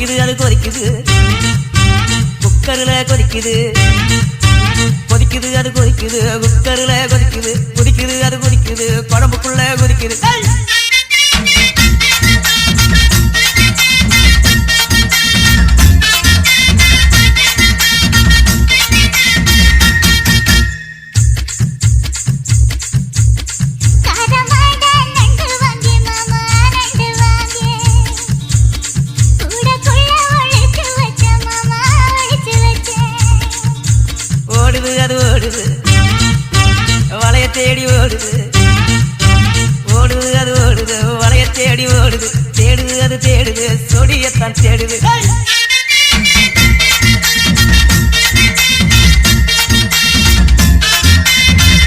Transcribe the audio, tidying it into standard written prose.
கொதிக்குது அது கொதிக்குது குக்கர்ல கொதிக்குது கொதிக்குது அது கொதிக்குது குக்கர்ல கொதிக்குது கொதிக்குது அது கொதிக்குது குழம்புக்குள்ள கொதிக்குது ஓடுது அது ஓடுது வளைய தேடி ஓடுது ஓடுது அது ஓடுது வளைய தேடி ஓடுது தேடுது அது தேடுது சொடியத்தான் தேடுது